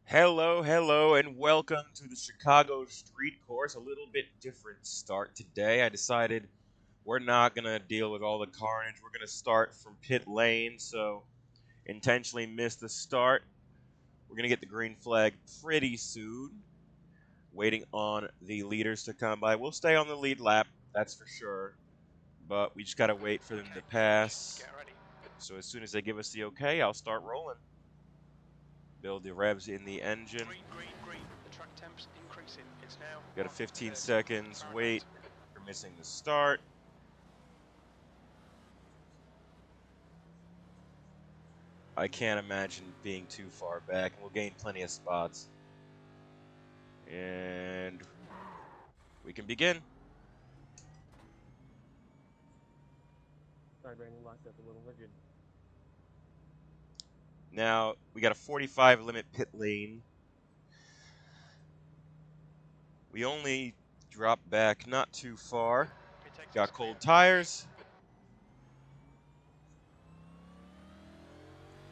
Hello, hello, and welcome to the Chicago Street Course. A little bit different start today. I decided we're not going to deal with all the carnage. We're going to start from pit lane, so intentionally missed the start. We're going to get the green flag pretty soon. Waiting on the leaders to come by. We'll stay on the lead lap, that's for sure. But we just got to wait for them to pass. So as soon as they give us the okay, I'll start rolling. Build the revs in the engine. Green. The track temp's increasing. It's now. Got a 15 seconds wait. You're missing the start. I can't imagine being too far back, and we'll gain plenty of spots. And we can begin. Sorry, Brandon, locked up a little. We're good. Now, we got a 45 limit pit lane. We only dropped back not too far. Got cold tires.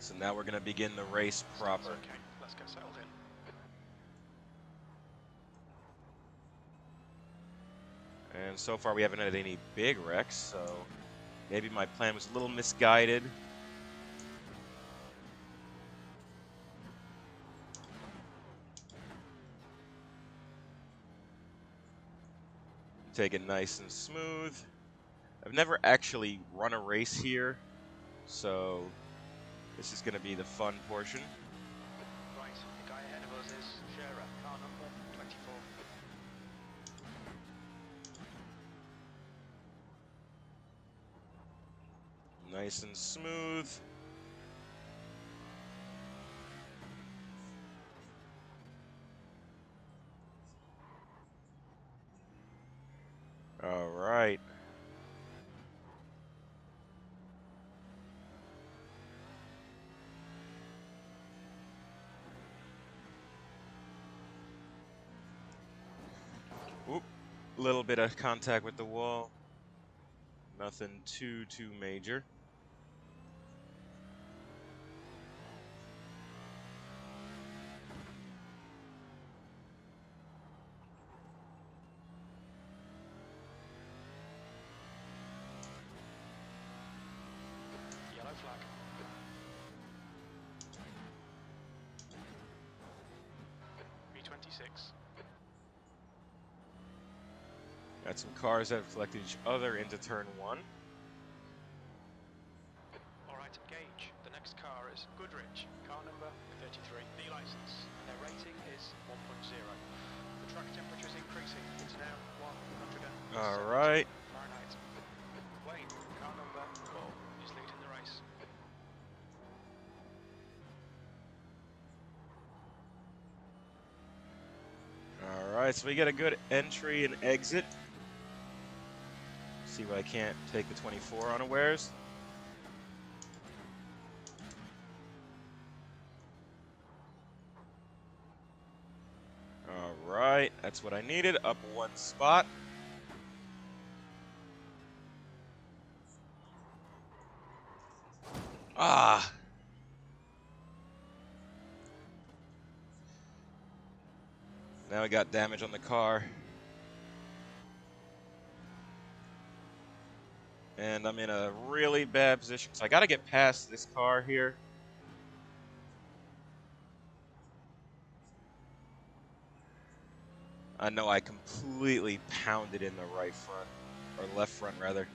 So now we're going to begin the race proper. Okay, let's get settled in. And so far we haven't had any big wrecks, so maybe my plan was a little misguided. Take it nice and smooth. I've never actually run a race here, so this is going to be the fun portion. Right, the guy ahead of us is Shearer, car number 24. Nice and smooth. All right. Oop, little bit of contact with the wall. Nothing too major. Yellow flag. B26. Got some cars that have collected each other into turn one. Alright, engage. The next car is Goodrich, car number 33. B license, and their rating is 1.0. The track temperature is increasing. It's now 100. All right. Fahrenheit. Wayne, car number 4, is leading the race. All right, so we get a good entry and exit. See if I can't take the 24 unawares. All right, that's what I needed. Up one spot. Ah. Now we got damage on the car. And I'm in a really bad position, so I got to get past this car here. I know I completely pounded in the right front, or left front rather.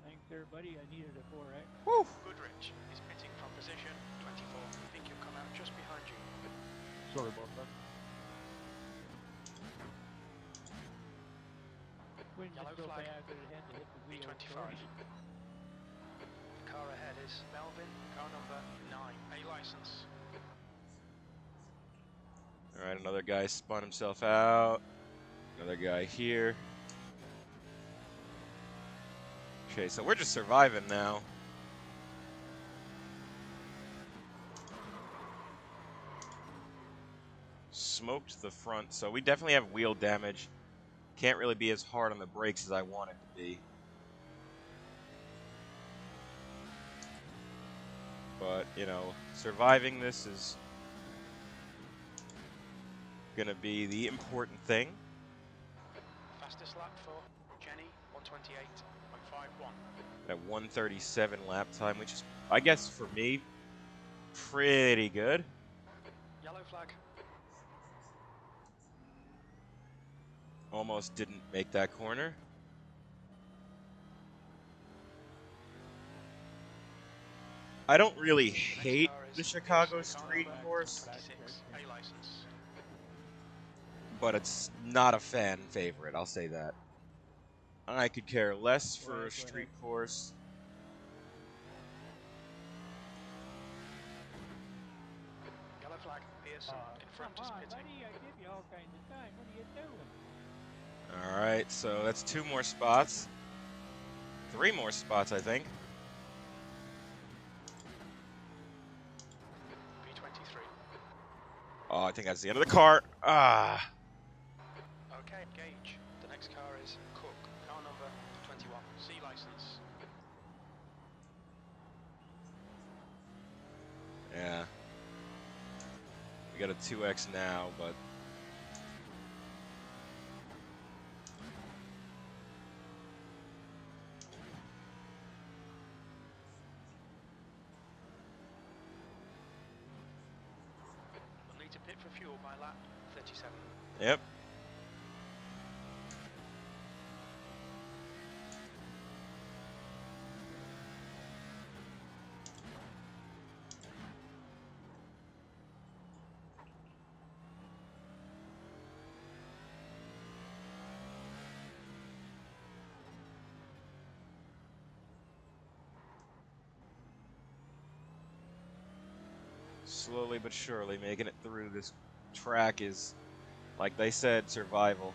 Thanks, everybody. I needed a 4X. Woo! Goodrich is pitting from position 24. I think he'll come out just behind you. Sorry about that. Wind Yellow just so flag. bad that it had to hit the wheel. B25. The car ahead is Melvin, car number 9. A license. All right, another guy spun himself out. Another guy here. Okay, so we're just surviving now. Smoked the front, so we definitely have wheel damage. Can't really be as hard on the brakes as I want it to be. But but you know, surviving this is gonna be the important thing. Fastest lap for Jenny, 128.51. At 1:37 lap time, which is, I guess, for me, pretty good. Yellow flag. Almost didn't make that corner. I don't really hate the Chicago street course, A license. but it's not a fan favorite, I'll say that. I could care less for a street course. Yellow flag. Pearson in front is pitting. Buddy, I give you all kinds of time. What are you doing? Alright, so that's 2 more spots. 3 more spots, I think. P23. Oh, I think that's the end of the car. Ah. Okay, Gage. The next car is Cook. Car number 21. C license. Yeah. We got a 2X now, but We'll need to pit for fuel by lap 37. yep. Slowly but surely making it through this track is, like they said, survival.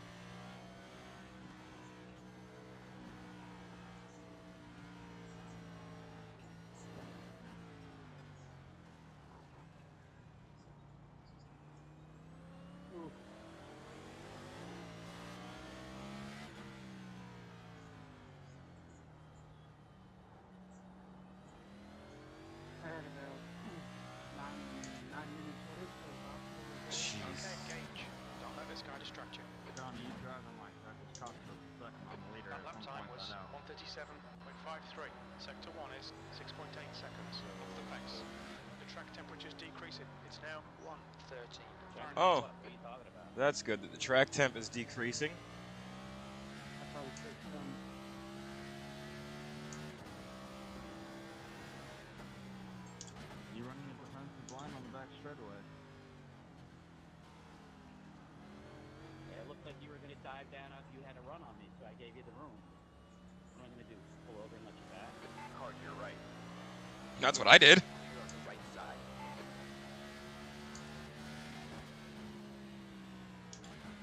Jeez. Okay, Gage. Don't let this guy distract you. Johnny, you driving like that. It's cost us a second on the leader That at lap some time point was by now. 137.53. Sector 1 is 6.8 seconds off the pace. The track temperature's decreasing. It's now 1:13. Oh. What are you talking about? That's good that the track temp is decreasing. That's how we fix them. You running a defensive line on the back straightaway. Yeah, it looked like you were going to dive down after you had a run on me, so I gave you the room. What am I going to do? Pull over and let you back? Car to your right. That's what I did. You're on the right side.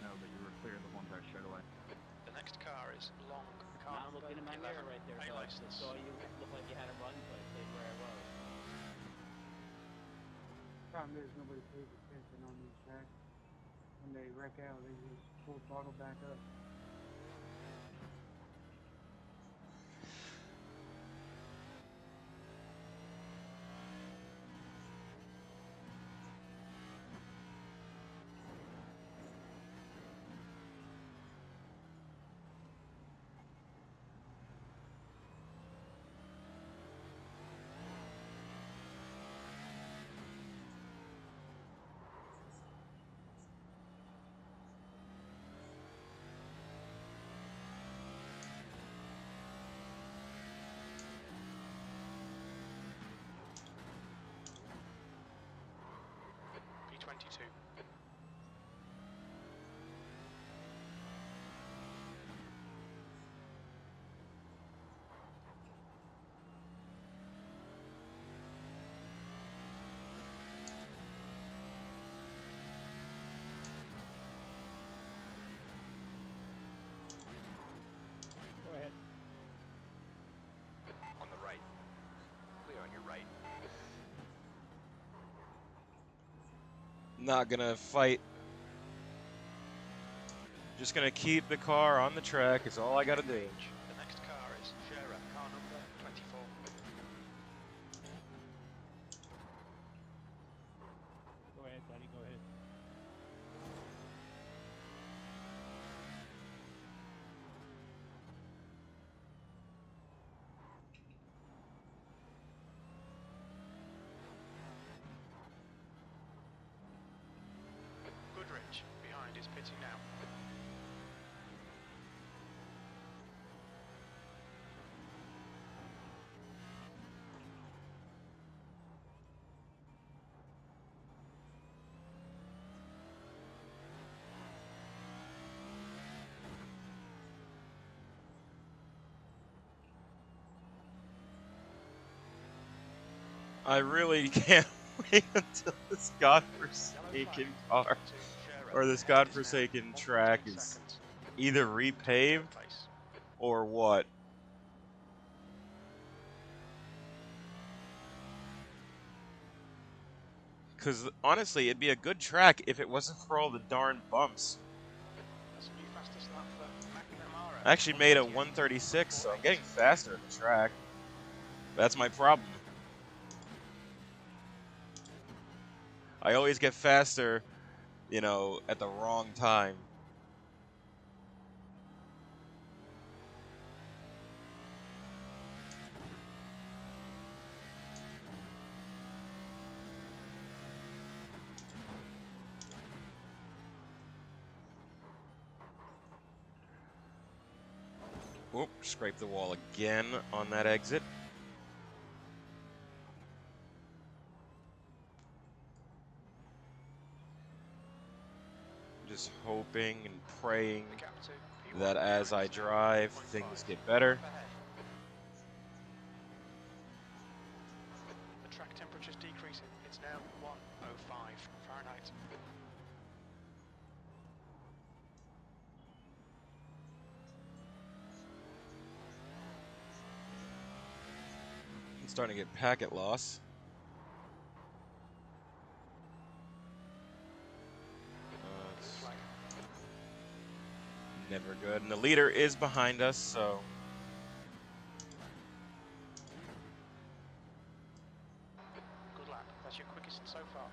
No, but you were clear of the one back straightaway. The next car is long. Car Not number looking in my 11. mirror right there, A so I license. saw you look like you had a run, so I stayed where I was. Problem is nobody pays attention on these tracks. When they wreck out, they just full throttle back up. P22. Go ahead. On the right. Clear on your right. Not gonna fight. Just gonna keep the car on the track is all I gotta do. The next car is Shera. Car number 24. ahead, Daddy. Go ahead. Goodrich behind is pitting now. I really can't wait until this godforsaken car or this godforsaken track is either repaved or what. Because honestly, it'd be a good track if it wasn't for all the darn bumps. I actually made a 136, so I'm getting faster at the track. That's my problem. I always get faster, you know, at the wrong time. Oop, scrape the wall again on that exit. Just hoping and praying that as I drive, things get better. The track temperature's decreasing. It's now 105 Fahrenheit. I'm starting to get packet loss. Never good. And the leader is behind us, so. Good lap. That's your quickest so far.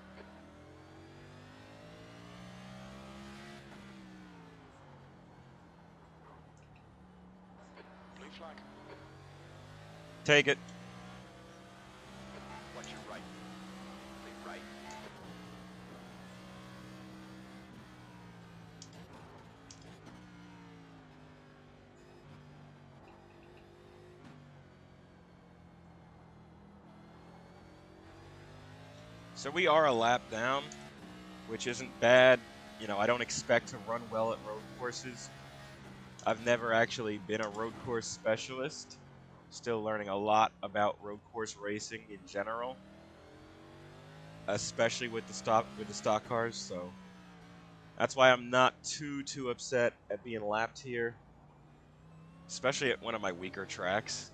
Blue flag. Take it. Watch your right. Lead right. So we are a lap down, which isn't bad. You know, I don't expect to run well at road courses. I've never actually been a road course specialist. Still learning a lot about road course racing in general, especially with the stock cars. So that's why I'm not too upset at being lapped here, especially at one of my weaker tracks.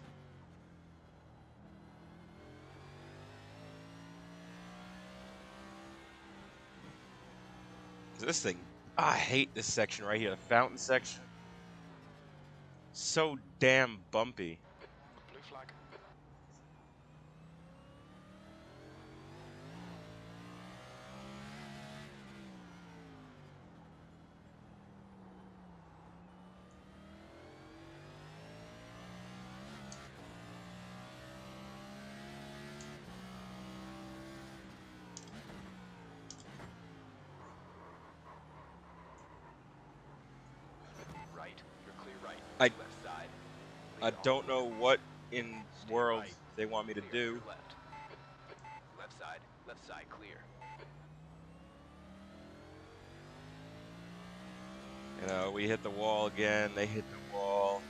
This thing, I hate this section right here, the fountain section. So damn bumpy. Blue flag. Right. You're clear right. I Left side. I don't know what in world they want me to do. Left. Left side. Left side clear. You know, we hit the wall again, they hit the wall.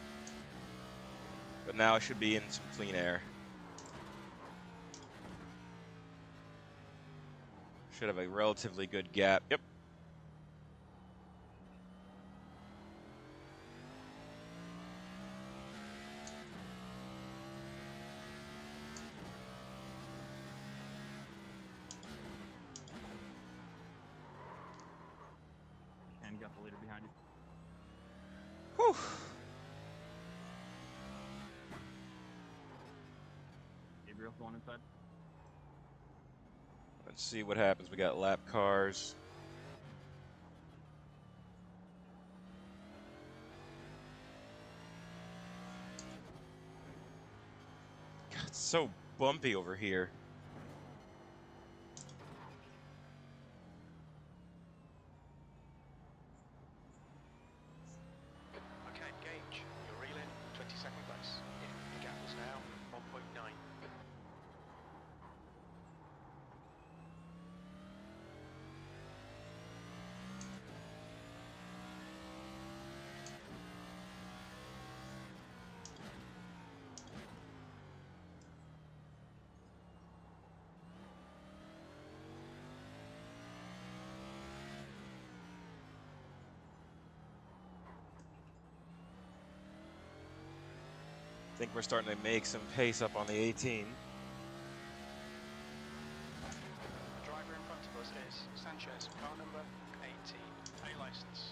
But now I should be in some clean air. Should have a relatively good gap. Yep. And you got the leader behind you. Whew. Gabriel going inside. Let's see what happens. We got lap cars. God, it's so bumpy over here. Okay, Gage, you're reeling 22nd place. The gap is now 1.9. I think we're starting to make some pace up on the 18. The driver in front of us is Sanchez, car number 18, A license.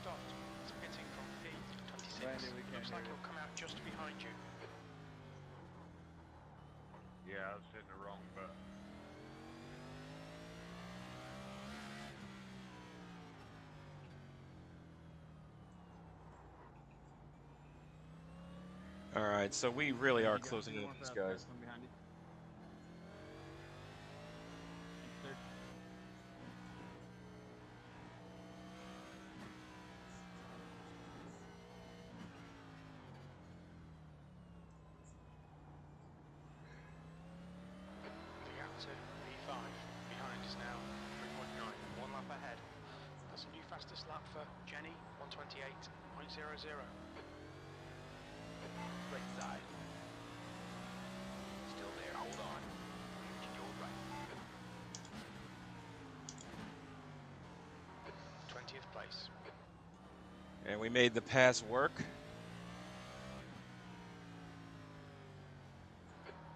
Stopped. It's pitting from P26. Randy, we can't Looks like hear he'll come out just behind you. Yeah, I was hitting the wrong button. All right, so we really are You got closing two in more on these fast guys. cars from behind you. Thanks, sir. The gap to P5. Behind is now 3.9. One lap ahead. That's a new fastest lap for Jenny, 128.00. Right side. Still there, hold on. To your right. 20th place. And we made the pass work.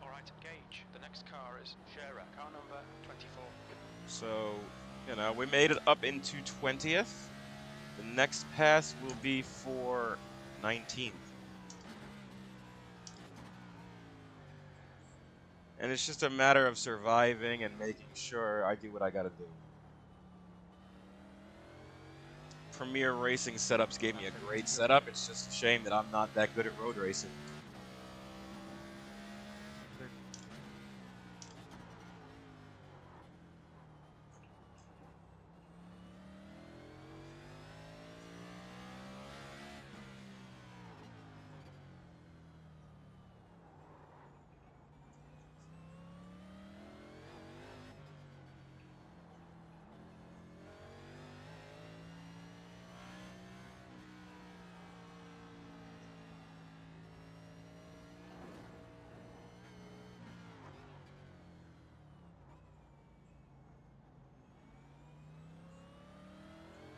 Alright, Gage. The next car is Shera, car number 24. So, you know, we made it up into 20th. The next pass will be for 19th. And it's just a matter of surviving and making sure I do what I gotta do. Premier Racing Setups gave me a great setup. It's just a shame that I'm not that good at road racing.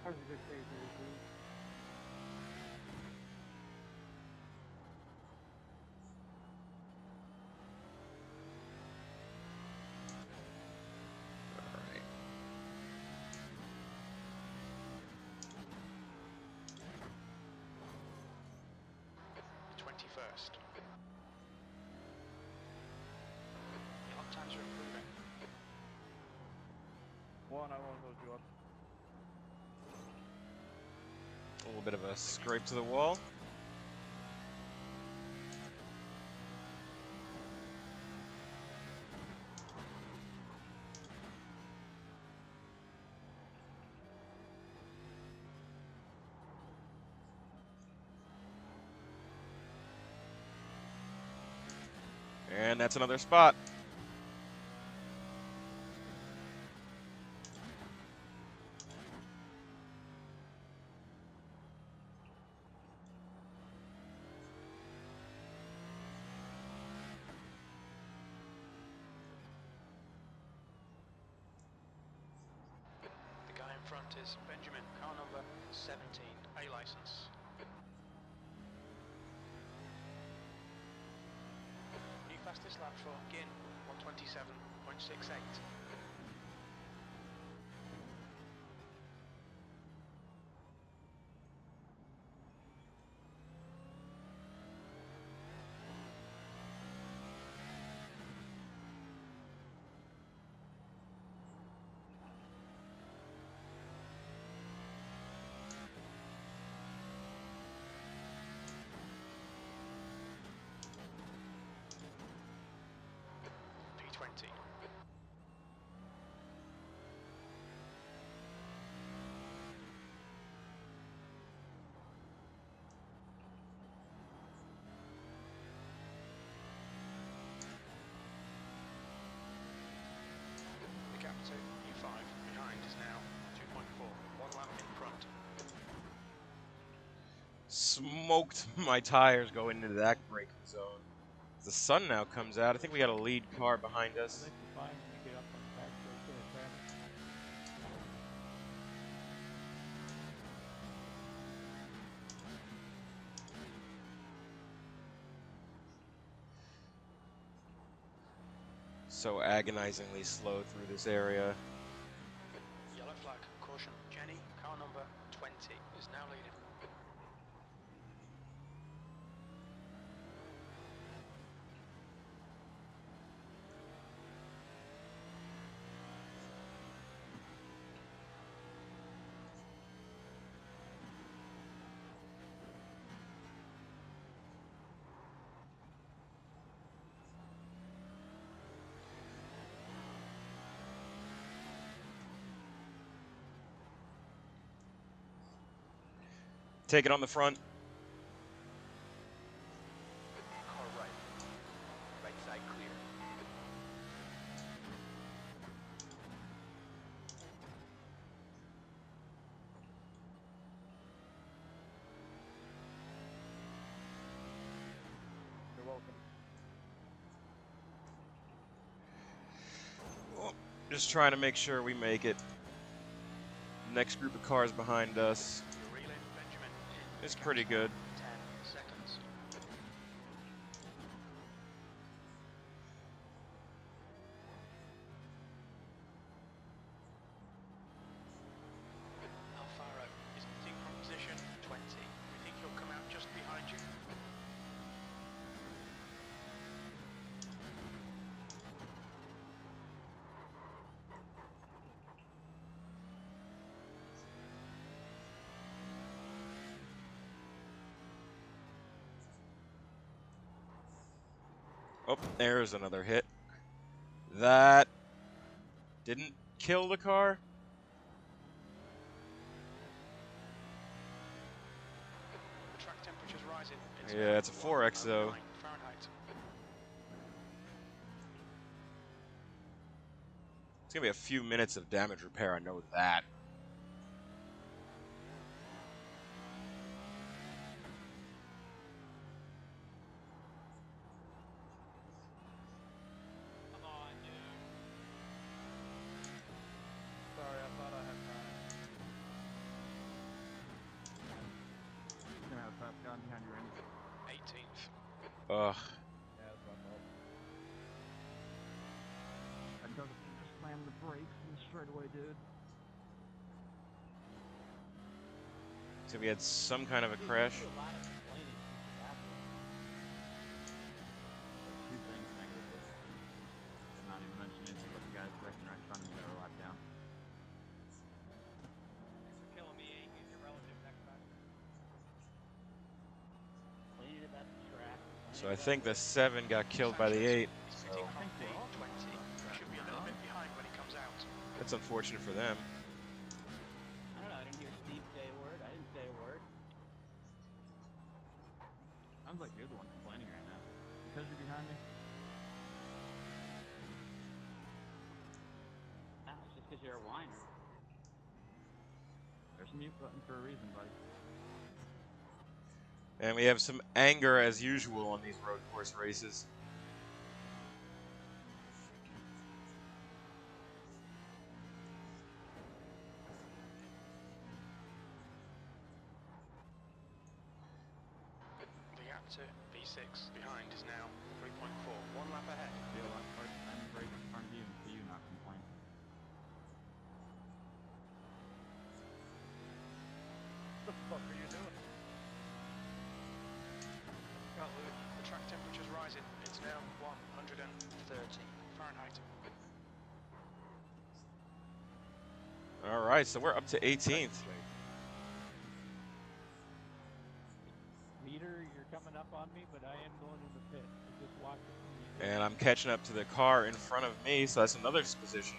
That was a good save there, dude. Alright. The 21st. Lap times are improving. One, I won't hold you up. A little bit of a scrape to the wall. And that's another spot. The guy in front is Benjamin, car number 17, A license. New fastest lap for Gin, 127.68. to E5. Behind is now 2.4. 1 lap in front. Smoked my tires going into that braking zone. The sun now comes out. I think we got a lead car behind I us. think you're fine when you get up on the back straight to the traffic. So agonizingly slow through this area. Yellow flag. Caution. Jenny, car number 20, is now leading. Take it on the front. Car right. Right side clear. You're welcome. Oh, just trying to make sure we make it. Next group of cars behind us. You're reeling, Benjamin. In It's pretty good. 10 seconds. Alfaro is pitting from position 20. We think he'll come out just behind you. Oh, there's another hit. That didn't kill the car. The track temperature's rising. Yeah, it's a 4X though. 109 Fahrenheit. It's gonna be a few minutes of damage repair, I know that. Come on, dude. Sorry, I thought I had time. You're gonna have a fast gun behind your end. 18th. Ugh. Yeah, that's my fault. I just slammed the brakes and straight away, dude. So we had some kind of a crash. You do a lot of complaining since you got here. Two things negatively. I'm not even mentioning it, but the guys wrecking right in front of me that are locked down. Thanks for killing me, 8. Use your relative next time. Complaining about the track. So I think the 7 got killed by the 8. He's So pitting from P20. Should be a little bit behind when he comes out. that's unfortunate for them. I don't know. I didn't hear Steve say a word. I didn't say a word. Sounds like you're the one complaining right now. Because you're behind me. Ah, it's just because you're a whiner. There's a mute button for a reason, buddy. And we have some anger as usual on these road course races. The gap to V6 behind is now 3.4. 1 lap ahead. Feel a lot hard time to break in front of you and see you not complain. What the fuck are you doing? The track temperature's rising. It's now 130 Fahrenheit. All right, so we're up to 18th. Meter, you're coming up on me, but I am going in the pit. So just watch it. And I'm catching up to the car in front of me, so that's another position.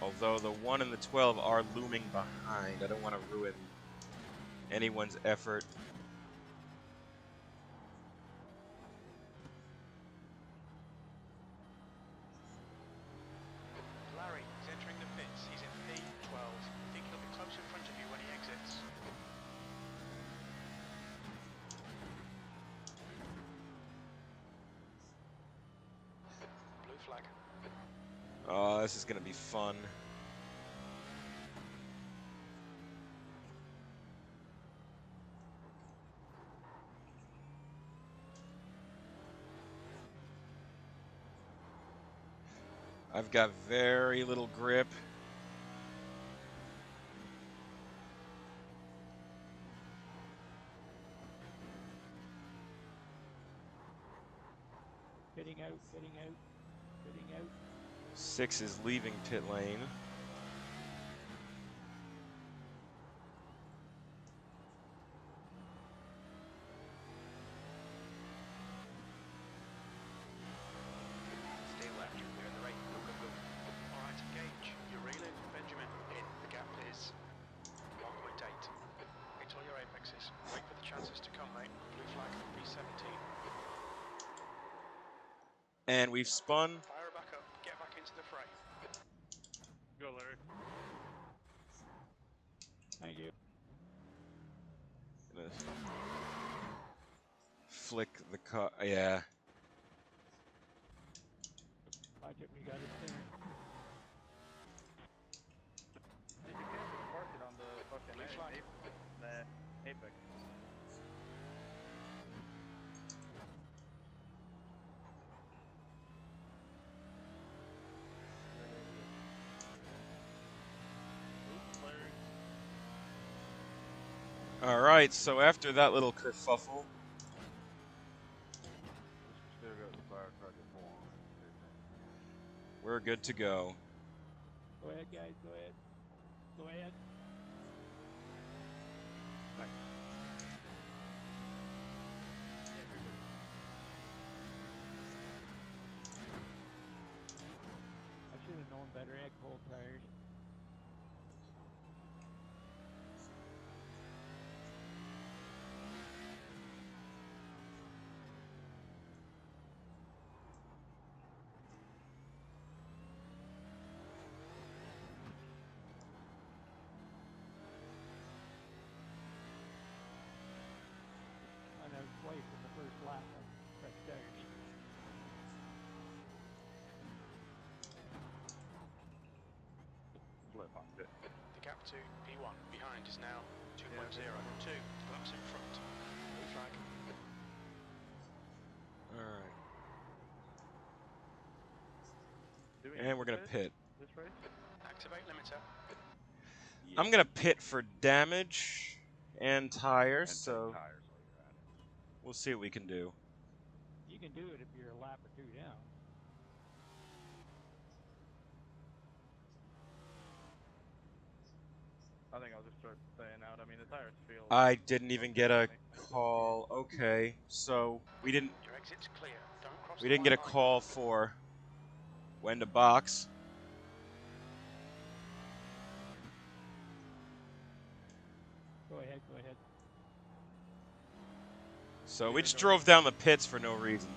Although the 1 and the 12 are looming behind. I don't want to ruin anyone's effort. Larry is Oh, this is gonna be fun. I've got very little grip. Getting out, getting out, getting out. 6 is leaving pit lane. Stay left. Clear the right. Go, go, go. All right, engage. You're reeling. Benjamin, in. The gap is 1.8. Control your apexes. Wait for the chances to come, mate. Blue flag, B17. And we've spun. Fire her back up. Get back into the fray. Go, Larry. Thank you. Gonna flick the car. Yeah. Watch it, we got it center. Did you cancel park it on the fucking Blue flag. Apex? Oops, Larry. All right. So after that little kerfuffle, Still got the fire truck at 4. we're good to go. Go ahead, guys, go ahead. Go ahead. I should have known better. I had cold tires. And I was twice in the first lap on fresh tires. Flip on it. The gap to P1 behind is now 2.0. 2 laps in front. Blue flag. All right. Do we And need we're to gonna pit. this race? Activate limiter. I'm gonna pit for damage and tires. And So tires while you're at it. we'll see what we can do. You can do it if you're a lap or 2 down. I think I'll just start staying out. I mean, the tires feel. I didn't even get a call. Okay, so we didn't Your exit's clear. Don't cross we the didn't get a white line. call for when to box. Go ahead, go ahead. So we just drove down the pits for no reason.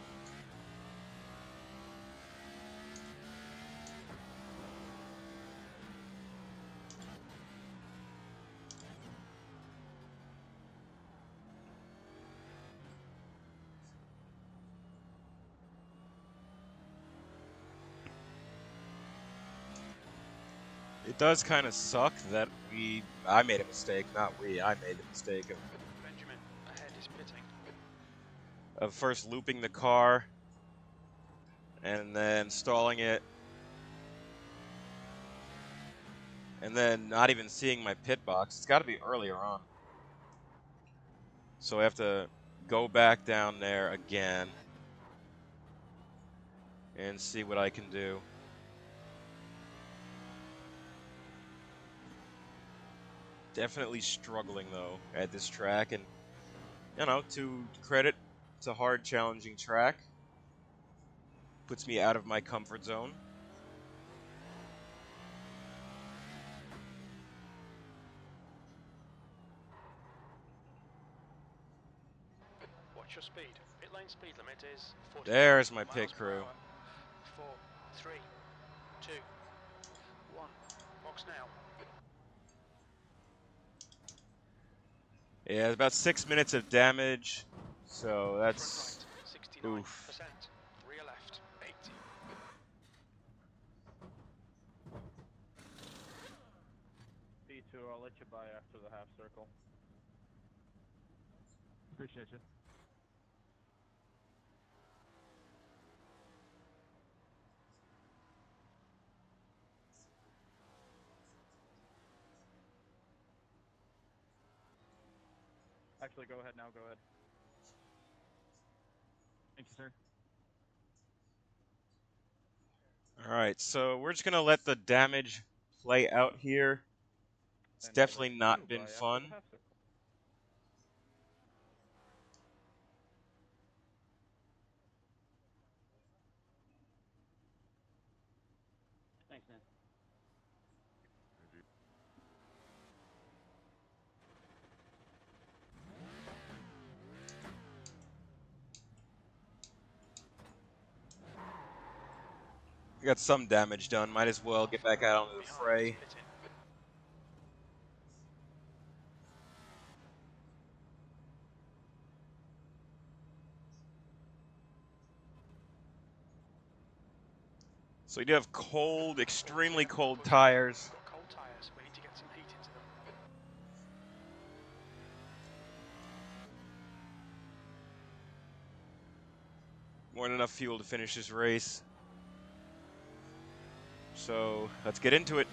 It does kind of suck that I made a mistake, not we. I made the mistake Benjamin, ahead is pitting. of first looping the car and then stalling it and then not even seeing my pit box. It's got to be earlier on. So I have to go back down there again and see what I can do. Definitely struggling though at this track, and you know, to credit, it's a hard, challenging track. Puts me out of my comfort zone. Watch your speed. Pit lane speed limit is 40. There's my miles pit per crew. hour. 4, 3, 2, 1. Box now. Yeah, it's about 6 minutes of damage, so that's Front right, 69%. oof. Rear left, 80. 22, I'll let you by after the half circle. Appreciate you. Actually, go ahead now, go ahead. Thank you, sir. All right, so we're just going to let the damage play out here. It's And I'll definitely let not you been by after fun. the half circle. Thanks, man. We got some damage done. Might as well get back out onto the fray. So we do have cold, extremely cold tires. Got cold tyres. We need to get some heat into them. More than enough fuel to finish this race. So let's get into it.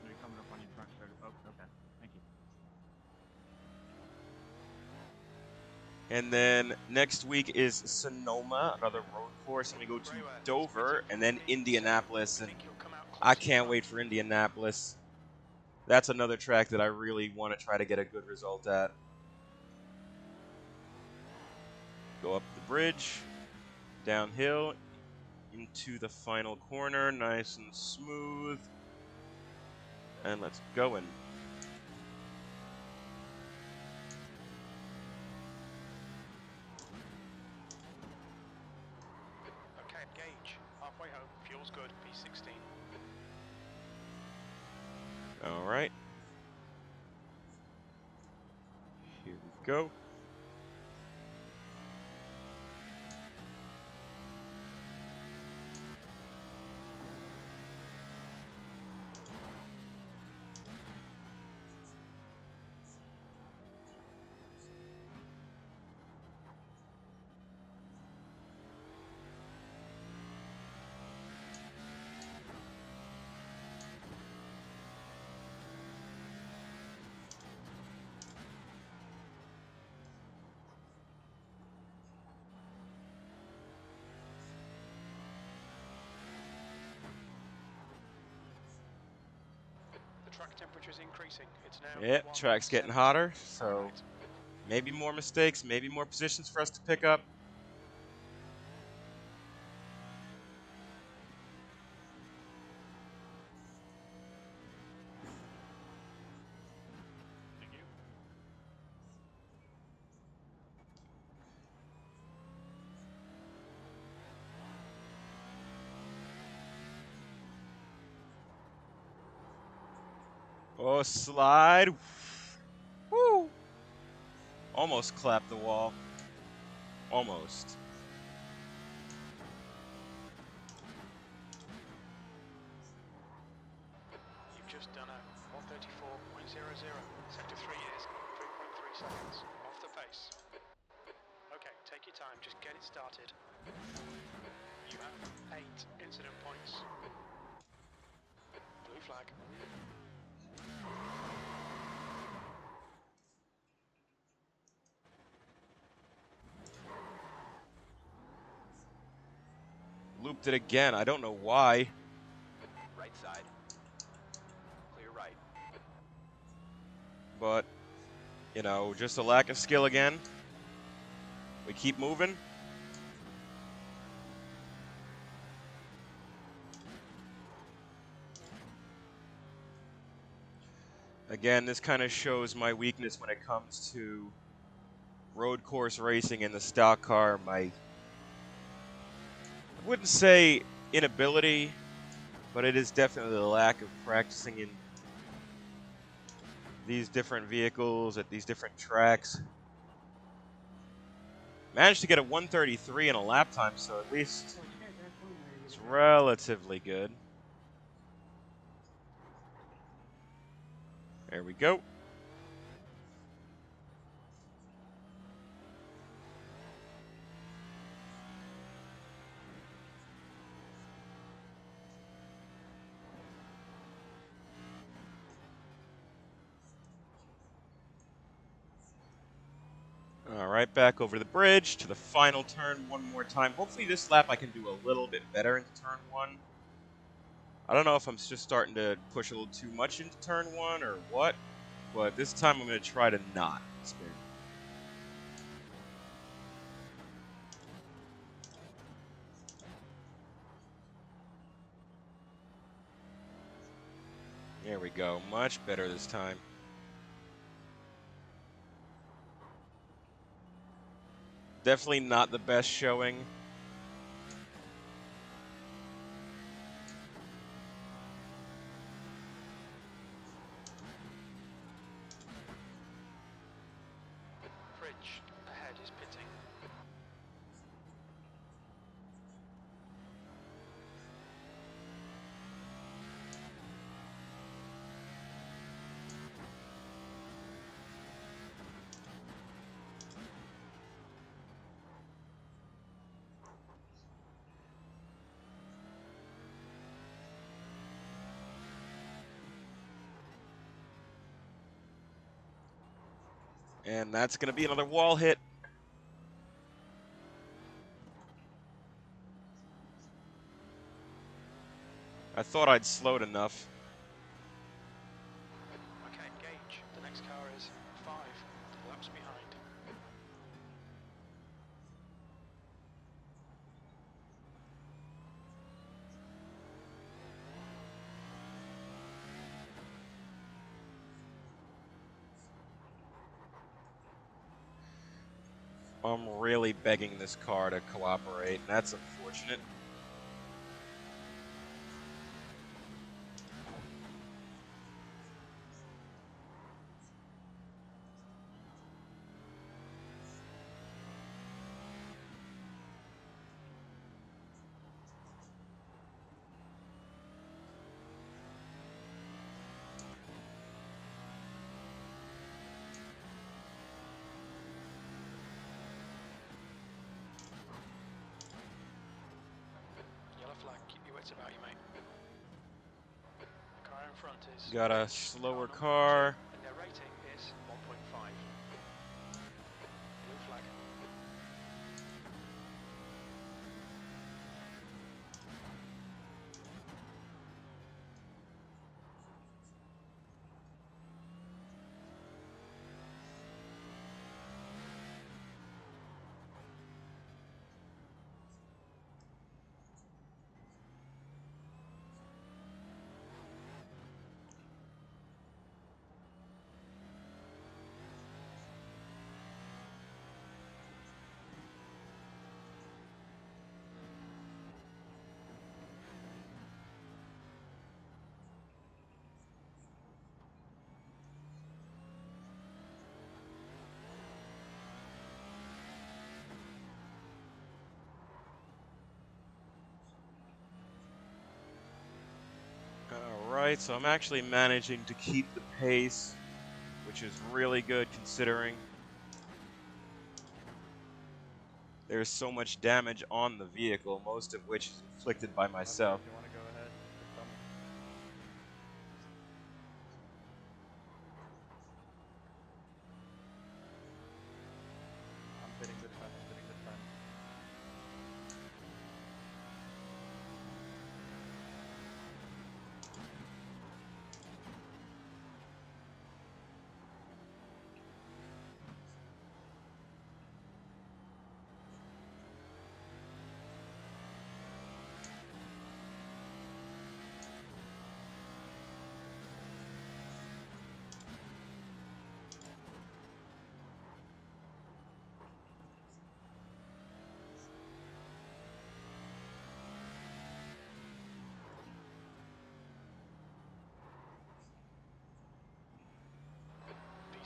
You're coming up on your front shoulder. Oh, okay. Thank you. And then next week is Sonoma, another road course, and we go to Dover and then Indianapolis. And I can't wait for Indianapolis. That's another track that I really want to try to get a good result at. Go up the bridge, downhill, into the final corner, nice and smooth. And let's go in. Okay, gauge. Halfway home. Fuel's good. P16. All right. Here we go. The track temperature is increasing. It's now Yep, track's getting hotter, so maybe more mistakes, maybe more positions for us to pick up. Thank you. Oh, slide. Woo! Almost clapped the wall. Almost. You've just done a 134.00. Sector 3 is 3.3 seconds off the pace. Okay, take your time. Just get it started. You have 8 incident points. Blue flag. Looped it again. I don't know why. Right side. Clear right. But You know, just a lack of skill again. We keep moving. Again, this kind of shows my weakness when it comes to road course racing in the stock car. I wouldn't say inability, but it is definitely the lack of practicing in these different vehicles at these different tracks. Managed to get a 133 in a lap time, so at least Oh shit, that's one way to it's get it done. relatively good. There we go. All right, back over the bridge to the final turn one more time. Hopefully this lap I can do a little bit better into turn one. I don't know if I'm just starting to push a little too much into turn one or what, but this time I'm going to try to not spin. There we go. Much better this time. Definitely not the best showing. Fridge ahead is pitting. And that's going to be another wall hit. I thought I'd slowed enough. Okay, engage. The next car is 5 laps behind. I'm really begging this car to cooperate, and that's unfortunate. Yellow flag, keep your wits about you, mate. The car in front is Got a Fridge, slower number car. 2, and their rating is 1.5. Blue flag. Alright, so I'm actually managing to keep the pace, which is really good considering there's so much damage on the vehicle, most of which is inflicted by myself. If you want to go ahead, just tell me. I'm pitting this time. I'm pitting this time.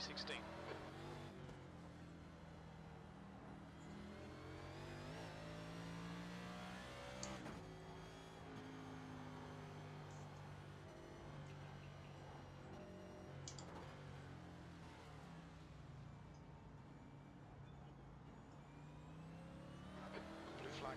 P16. Blue flag.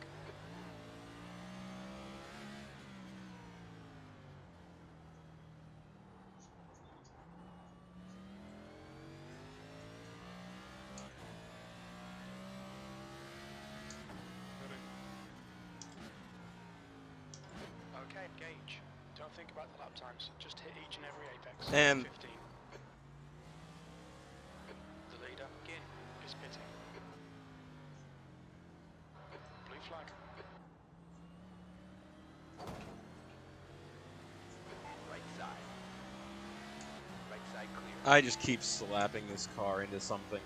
Okay, engage. Don't think about the lap times. Just hit each and every apex. And 15. The leader, Gin, is pitting. Blue flag. Right side. Right side clear. I just keep slapping this car into something.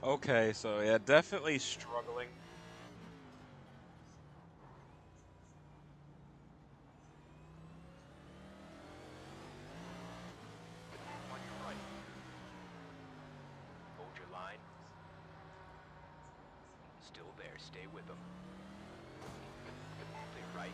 Okay, so yeah, definitely struggling. On your right. Hold your line. Still there. Stay with them. Clear right.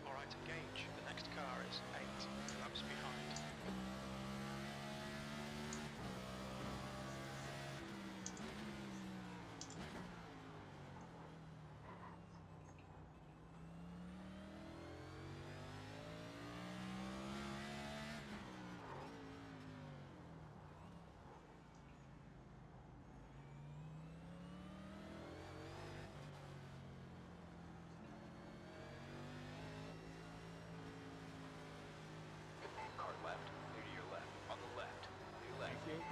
Alright, engage. The next car is 8 laps behind. Car left. Clear to your left. On the left. Clear left. Thank you.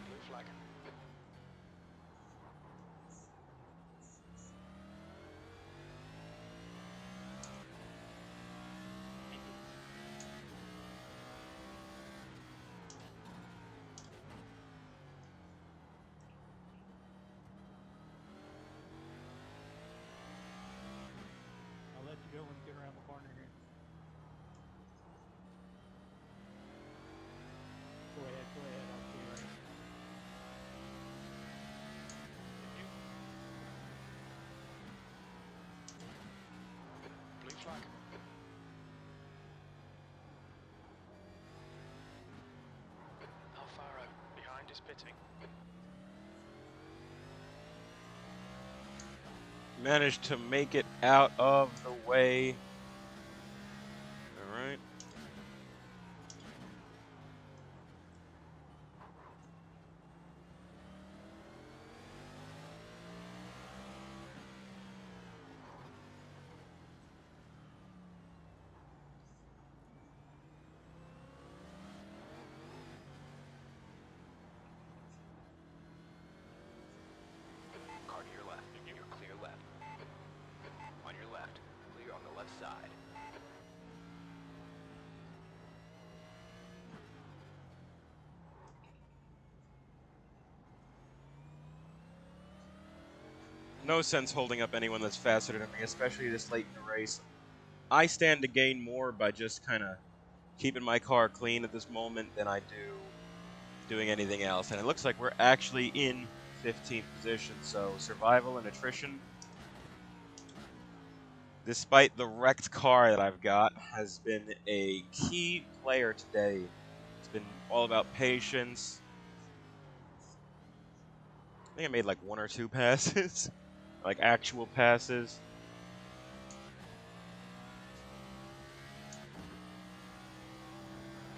Blue flag. Thank you. I'll let you go when you get around the corner here. Go ahead, I'll see you right. Blue flag. Alfaro, behind is pitting. Managed to make it out of the way. All right. Car to your left. No sense holding up anyone that's faster than me, especially this late in the race. I stand to gain more by just kind of keeping my car clean at this moment than I do doing anything else. And it looks like we're actually in 15th position, so survival and attrition, despite the wrecked car that I've got, has been a key player today. It's been all about patience. I think I made like 1 or 2 passes, like actual passes.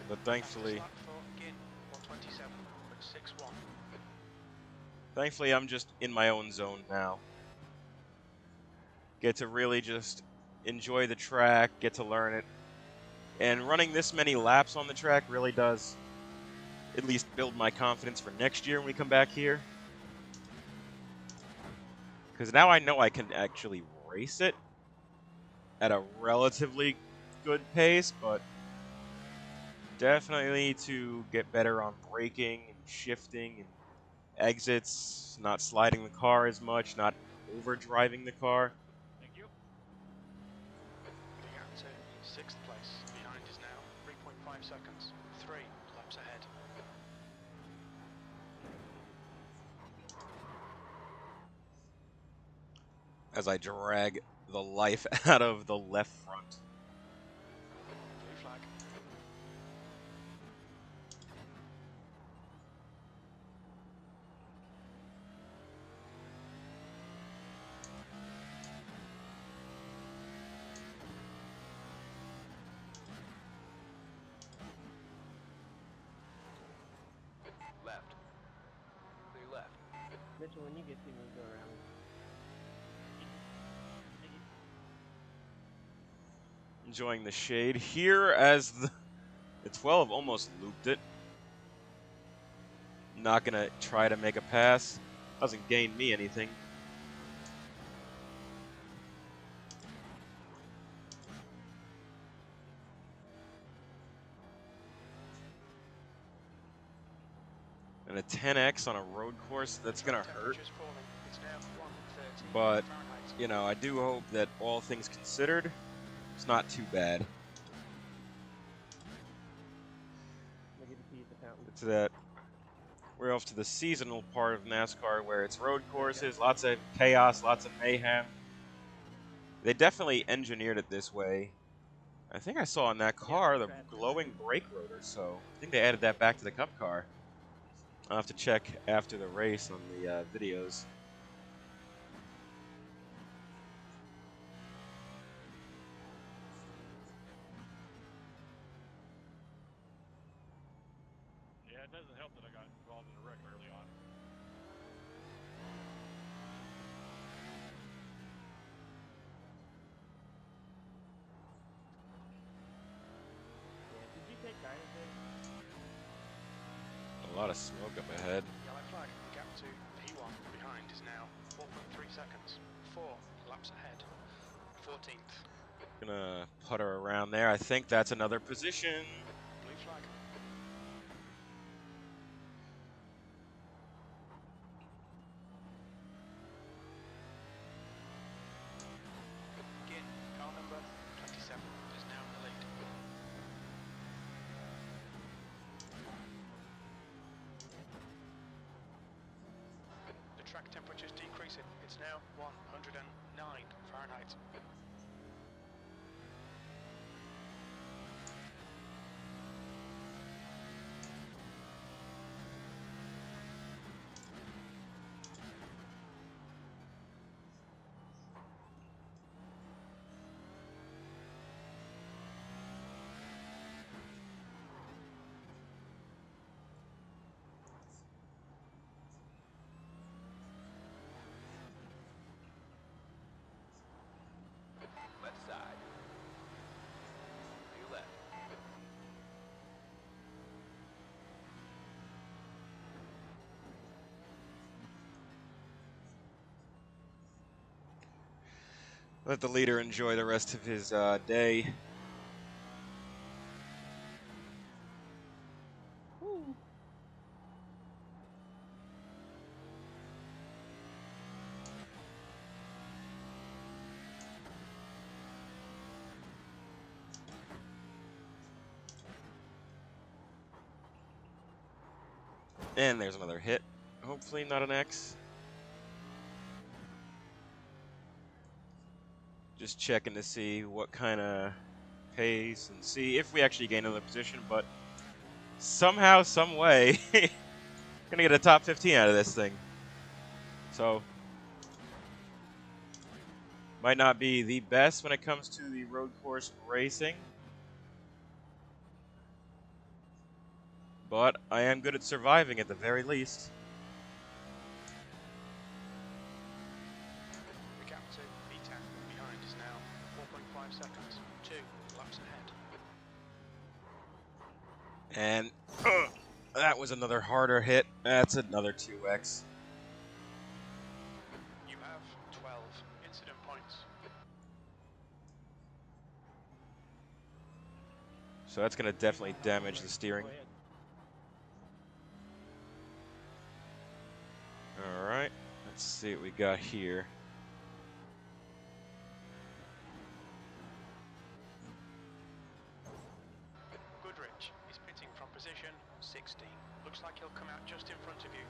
But thankfully, I'm just in my own zone now. Get to really just enjoy the track, get to learn it. And running this many laps on the track really does at least build my confidence for next year when we come back here. Because now I know I can actually race it at a relatively good pace, but definitely need to get better on braking and shifting and exits, not sliding the car as much, not overdriving the car. Thank you. The gap to 6th place. Behind is now 3.5 seconds. 3 laps ahead. As I drag the life out of the left front. Blue flag. Left. Clear left. Mitchell, when you get to move around. Enjoying the shade here as the 12 almost looped it. Not going to try to make a pass. Doesn't gain me anything. And a 10x on a road course, that's going to hurt. But, you know, I do hope that all things considered, it's not too bad. It's that we're off to the seasonal part of NASCAR where it's road courses, lots of chaos, lots of mayhem. They definitely engineered it this way. I think I saw in that car the glowing brake rotor, so I think they added that back to the Cup car. I'll have to check after the race on the videos. Yeah, it doesn't help that I got involved in a wreck early on. Yeah, did you take tires there? A lot of smoke up ahead. Yellow flag. Gap to P1 behind is now 4.3 seconds. 4 laps ahead. 14th. Gonna putter around there. I think that's another position. Blue flag. Again, car number 27 is now in the lead. The track temperature is decreasing. It's now 109 Fahrenheit. Left side. Clear left. Let the leader enjoy the rest of his day. And there's another hit. Hopefully not an X. Just checking to see what kind of pace and see if we actually gain another position, but somehow, some way, gonna get a top 15 out of this thing. So, might not be the best when it comes to the road course racing, but I am good at surviving at the very least. The gap to P10 behind is now 4.5 seconds. 2 laps ahead. And that was another harder hit. That's another 2X. You have 12 incident points. So that's going to definitely damage the steering. Go ahead. All right, let's see what we got here. Goodrich is pitting from position 16. Looks like he'll come out just in front of you.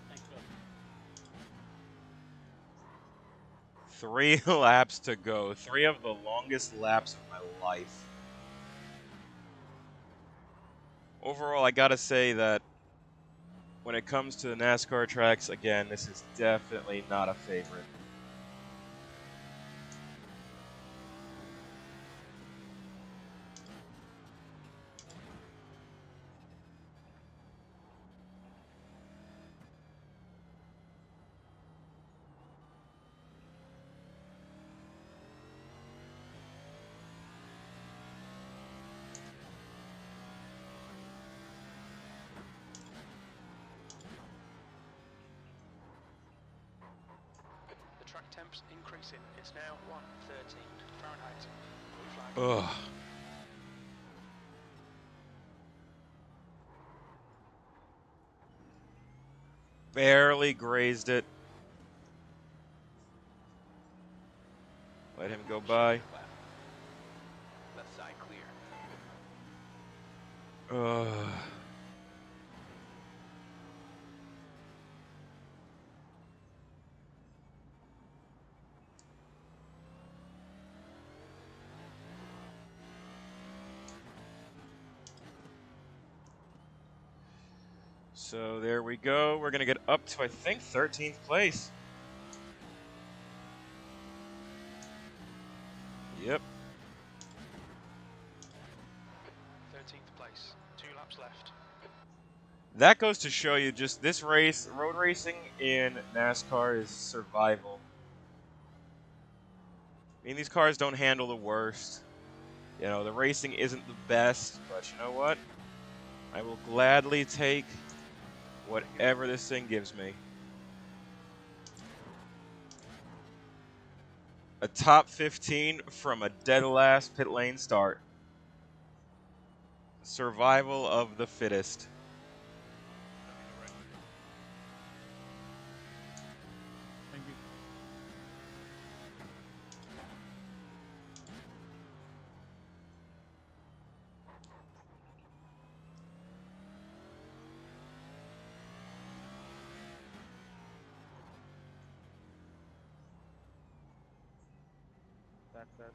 Thanks, Phil. 3 laps to go. 3 of the longest laps of my life. Overall, I gotta say that when it comes to the NASCAR tracks, again, this is definitely not a favorite. The track temps increasing. It's now 113 Fahrenheit. Blue flag. Ugh. Barely grazed it. Let him go by. Left. Left side clear. Ugh. So there we go. We're going to get up to, I think, 13th place. Yep. 13th place. 2 laps left. That goes to show you just this race, road racing in NASCAR is survival. I mean, these cars don't handle the worst. You know, the racing isn't the best, but you know what? I will gladly take whatever this thing gives me. A top 15 from a dead last pit lane start. Survival of the fittest. Thank you.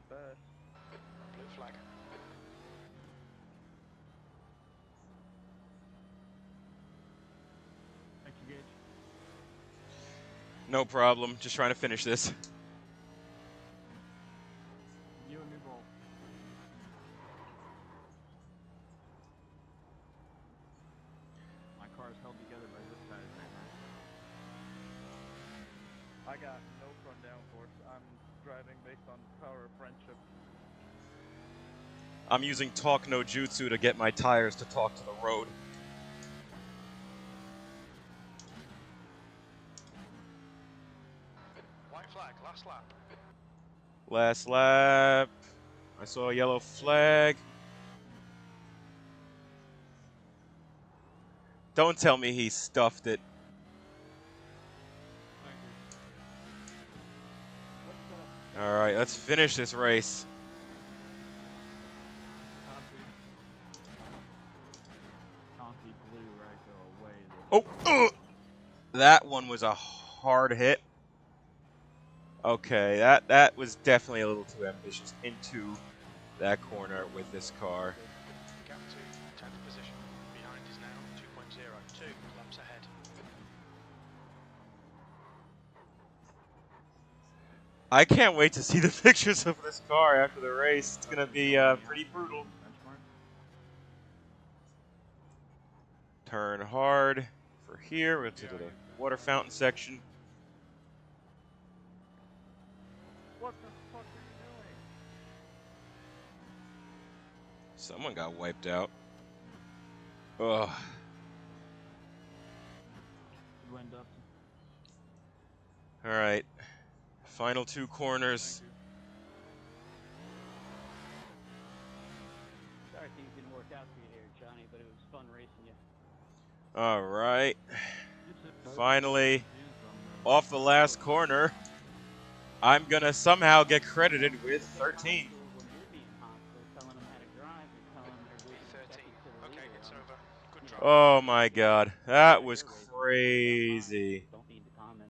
That. Blue flag. Thank you, Gage. No problem. Just trying to finish this. You and me both. My car is held together by zip ties right now. I got no front downforce. I'm driving based on power of friendship. I'm using talk no jutsu to get my tires to talk to the road. White flag. Last lap. Last lap. I saw a yellow flag. Don't tell me he stuffed it. Thank you. All right, let's finish this race. Conti blew Ryko away. Oh, that one was a hard hit. Okay, that was definitely a little too ambitious into that corner with this car. Gap to 10th position. Behind is now 2.0. 2 laps ahead. I can't wait to see the pictures of this car after the race. It's gonna be pretty brutal. Benchmark. Turn hard for here. We'll to the water fountain section. What the fuck are you doing? Someone got wiped out. Ugh. Good win, Dustin. All right. Final 2 corners. Sorry things didn't work out for you here, Johnny, but it was fun racing you. All right. Finally, off the last corner, I'm gonna somehow get credited with 13. When you're being hostile, telling them how to drive and telling them they're waiting 13. seconds to the Okay, leader. it's over. Good drive. Oh my God, that was crazy.